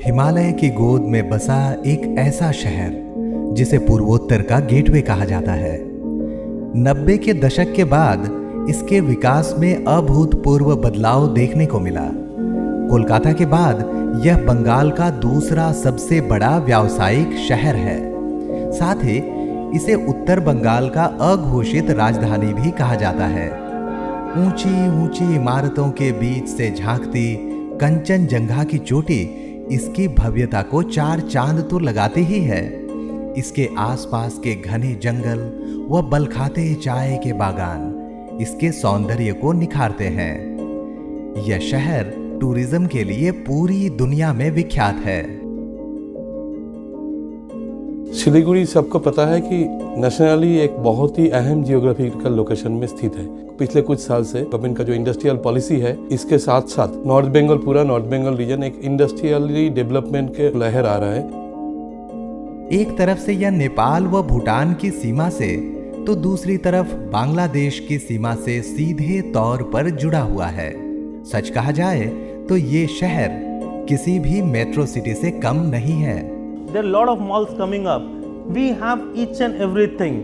हिमालय की गोद में बसा एक ऐसा शहर जिसे पूर्वोत्तर का गेटवे कहा जाता है। 90 के दशक के बाद इसके विकास में अभूतपूर्व बदलाव देखने को मिला। कोलकाता के बाद यह बंगाल का दूसरा सबसे बड़ा व्यावसायिक शहर है। साथ ही इसे उत्तर बंगाल का अघोषित राजधानी भी कहा जाता है। ऊंची ऊंची इमारतों के बीच से झांकती कंचनजंगा की चोटी इसकी भव्यता को चार चांद तो लगाते ही है। इसके आसपास के घने जंगल व बलखाते चाय के बागान इसके सौंदर्य को निखारते हैं। यह शहर टूरिज्म के लिए पूरी दुनिया में विख्यात है। सिलीगुड़ी सबको पता है कि नेशनली एक बहुत ही अहम जियोग्राफिकल लोकेशन में स्थित है। पिछले कुछ साल से गवर्नमेंट का जो इंडस्ट्रियल पॉलिसी है, इसके साथ साथ पूरा नॉर्थ बंगाल रीजन एक इंडस्ट्रियली डेवलपमेंट के लहर आ रहा है। एक तरफ से यह नेपाल व भूटान की सीमा से तो दूसरी तरफ बांग्लादेश की सीमा से सीधे तौर पर जुड़ा हुआ है। सच कहा जाए तो ये शहर किसी भी मेट्रो सिटी से कम नहीं है। There are a lot of malls coming up. We have each and everything.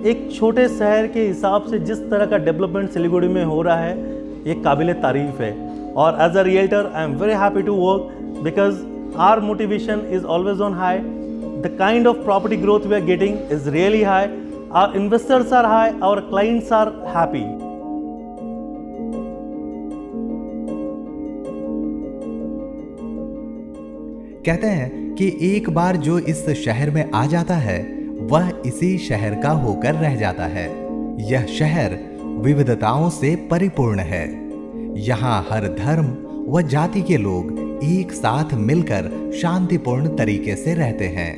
एक छोटे शहर के हिसाब से जिस तरह का डेवलपमेंट सिलीगुड़ी में हो रहा है, ये काबिल तारीफ है। और as a realtor I am very happy to work because our motivation is always on high. The kind of property growth we are getting is really high. Our investors are high, our clients are happy. कहते हैं कि एक बार जो इस शहर में आ जाता है वह इसी शहर का होकर रह जाता है। यह शहर विविधताओं से परिपूर्ण है। यहाँ हर धर्म व जाति के लोग एक साथ मिलकर शांतिपूर्ण तरीके से रहते हैं।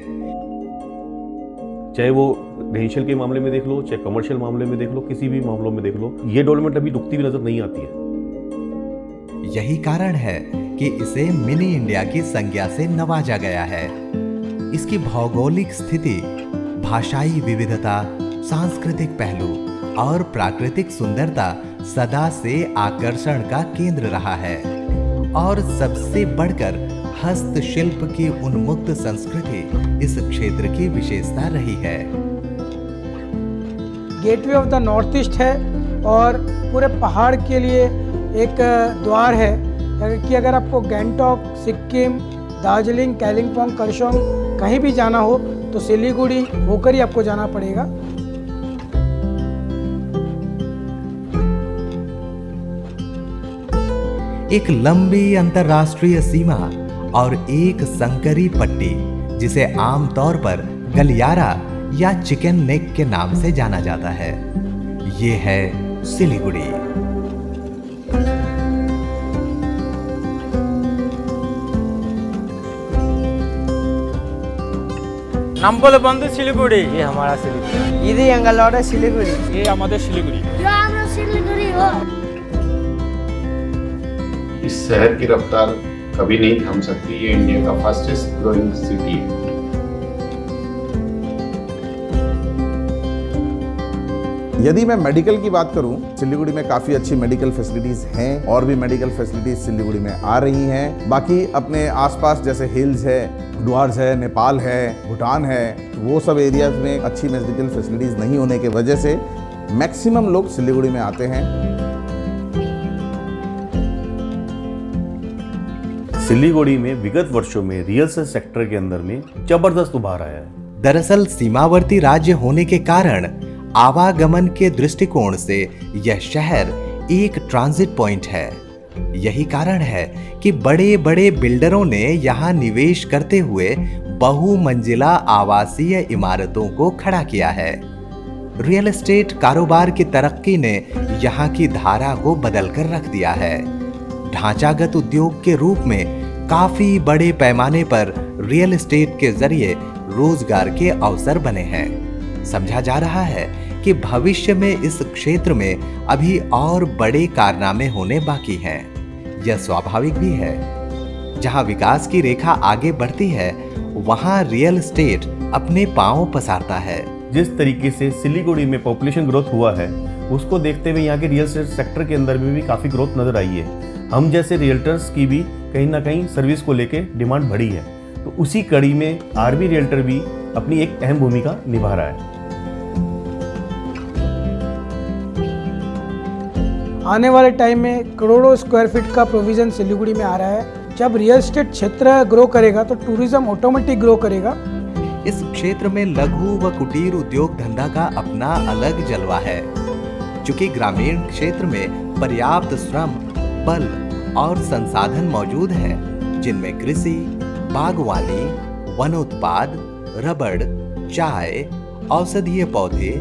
चाहे वो रेजिडेंशियल के मामले में देख लो, चाहे कमर्शियल मामले में देख लो, किसी भी मामलों में देख लो, ये डेवलपमेंट अभी रुकती हुई नजर नहीं आती है। यही कारण है कि इसे मिनी इंडिया की संज्ञा से नवाजा गया है। इसकी भौगोलिक स्थिति, भाषाई विविधता, सांस्कृतिक पहलू और प्राकृतिक सुंदरता सदा से आकर्षण का केंद्र रहा है। और सबसे बढ़कर हस्तशिल्प की उन्मुक्त संस्कृति इस क्षेत्र की विशेषता रही है। Gateway of the north east है और पूरे पहाड़ के लिए एक द्वार है कि अगर आपको गैंगटॉक, सिक्किम, दार्जिलिंग, कालिम्पोंग, करसोग कहीं भी जाना हो तो सिलीगुड़ी होकर ही आपको जाना पड़ेगा। एक लंबी अंतर्राष्ट्रीय सीमा और एक संकरी पट्टी जिसे आमतौर पर गलियारा या चिकन नेक के नाम से जाना जाता है, ये है सिलीगुड़ी। नम्बोले बंधु सिलीगुड़ी, ये हमारा सिलीगुड़ी, इधर एंगलोड़ा सिलीगुड़ी, ये हमारे सिलीगुड़ी, जो हमारा सिलीगुड़ी हो। इस शहर की रफ्तार कभी नहीं थम सकती। ये इंडिया का फास्टेस्ट ग्रोइंग सिटी है। यदि मैं मेडिकल की बात करूं, सिलीगुड़ी में काफ़ी अच्छी मेडिकल फैसिलिटीज़ हैं और भी मेडिकल फैसिलिटीज़ सिलीगुड़ी में आ रही हैं। बाकी अपने आसपास जैसे हिल्स है, डुआर्स है, नेपाल है, भूटान है, वो सब एरियाज़ में अच्छी मेडिकल फैसिलिटीज़ नहीं होने की वजह से मैक्सिमम लोग सिलीगुड़ी में आते हैं। सिलीगुड़ी में विगत वर्षों में रियल एस्टेट सेक्टर के अंदर में जबरदस्त उभार आया है। दरअसल सीमावर्ती राज्य होने के कारण आवागमन के दृष्टिकोण से यह शहर एक ट्रांजिट पॉइंट है। यही कारण है कि बड़े बड़े बिल्डरों ने यहाँ निवेश करते हुए बहुमंजिला आवासीय इमारतों को खड़ा किया है। रियल एस्टेट कारोबार की तरक्की ने यहाँ की धारा को बदलकर रख दिया है। ढांचागत उद्योग के रूप में काफी बड़े पैमाने पर रियल एस्टेट के जरिए रोजगार के अवसर बने हैं। समझा जा रहा है कि भविष्य में इस क्षेत्र में अभी और बड़े कारनामे होने बाकी हैं। यह स्वाभाविक भी है। जहां विकास की रेखा आगे बढ़ती है, वहां रियल एस्टेट अपने पांव पसारता है। जिस तरीके से सिलीगुड़ी में पॉपुलेशन ग्रोथ हुआ है, उसको देखते हुए यहाँ के रियल एस्टेट सेक्टर के अंदर में भी काफ़ी ग्रोथ नजर आई है। हम जैसे रियल्टर्स की भी कहीं ना कहीं सर्विस को लेके डिमांड बढ़ी है। तो उसी कड़ी में आरबी रियल्टर भी अपनी एक अहम भूमिका निभा रहा है। आने वाले टाइम में करोड़ों स्क्वायर फीट का प्रोविज़न सिलीगुड़ी में आ रहा है। जब रियल एस्टेट क्षेत्र ग्रो करेगा तो टूरिज्म ऑटोमेटिक ग्रो करेगा। इस क्षेत्र में लघु व कुटीर उद्योग धंधा का अपना अलग जलवा है। चूंकि ग्रामीण क्षेत्र में पर्याप्त श्रम, बल और संसाधन मौजूद हैं, जिनमें कृषि, बागवानी, वनोत्पाद, रबड़, चाय, औषधीय पौधे,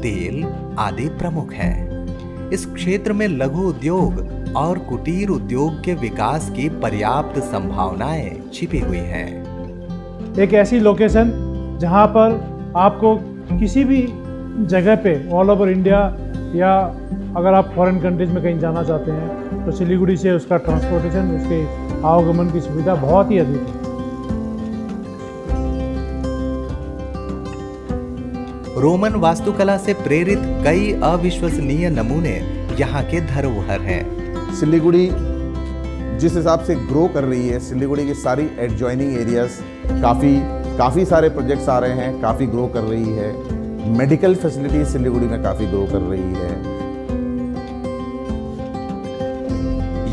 तेल आदि प्रमुख हैं। इस क्षेत्र में लघु उद्योग और कुटीर उद्योग के विकास की पर्याप्त संभावनाएं छिपी हुई हैं। एक ऐसी लोकेशन जहां पर आपको किसी भी जगह पे ऑल ओवर इंडिया या अगर आप फॉरेन कंट्रीज में कहीं जाना चाहते हैं तो सिलीगुड़ी से उसका ट्रांसपोर्टेशन, उसके आवागमन की सुविधा बहुत ही अधिक है। रोमन वास्तुकला से प्रेरित कई अविश्वसनीय नमूने यहाँ के धरोहर हैं। सिलीगुड़ी जिस हिसाब से ग्रो कर रही है, सिलीगुड़ी की सारी एडजॉइनिंग एरियाज काफ़ी सारे प्रोजेक्ट्स आ रहे हैं, काफ़ी ग्रो कर रही है। मेडिकल फैसिलिटीज सिलीगुड़ी में काफ़ी ग्रो कर रही है।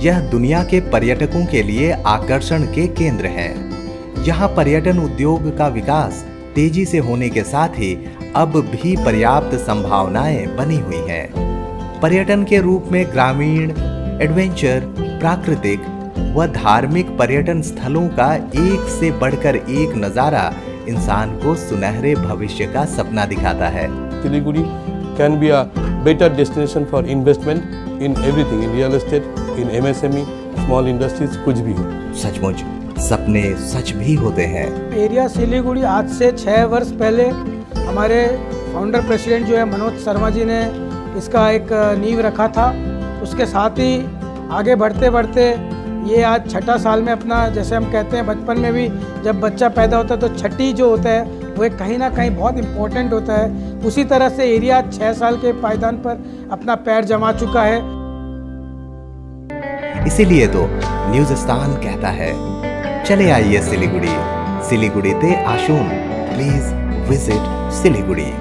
यह दुनिया के पर्यटकों के लिए आकर्षण के केंद्र हैं। यहाँ पर्यटन उद्योग का विकास तेजी से होने के साथ ही अब भी पर्याप्त संभावनाएं बनी हुई हैं। पर्यटन के रूप में ग्रामीण, एडवेंचर, प्राकृतिक व धार्मिक पर्यटन स्थलों का एक से बढ़कर एक नज़ारा इंसान को सुनहरे भविष्य का सपना दिखाता है। Siliguri can be a better destination for investment in everything, in real estate, in MSME, small industries, कुछ भी हो। सचमुच सपने सच भी होते हैं। एरिया सिलीगुड़ी आज से 6 वर्ष पहले हमारे फाउंडर प्रेसिडेंट जो है मनोज शर्मा जी ने इसका एक नींव रखा था। उसके साथ ही आगे बढ़ते बढ़ते ये आज 6ठा साल में अपना, जैसे हम कहते हैं बचपन में भी जब बच्चा पैदा होता है तो छठी जो होता है वो कहीं ना कहीं बहुत इम्पोर्टेंट होता है। उसी तरह से एरिया 6 साल के पायदान पर अपना पैर जमा चुका है। इसीलिए तो न्यूज़स्तान कहता है, चले आइए सिलीगुड़ी, सिलीगुड़ी ते आशुन, प्लीज विजिट सिलीगुड़ी।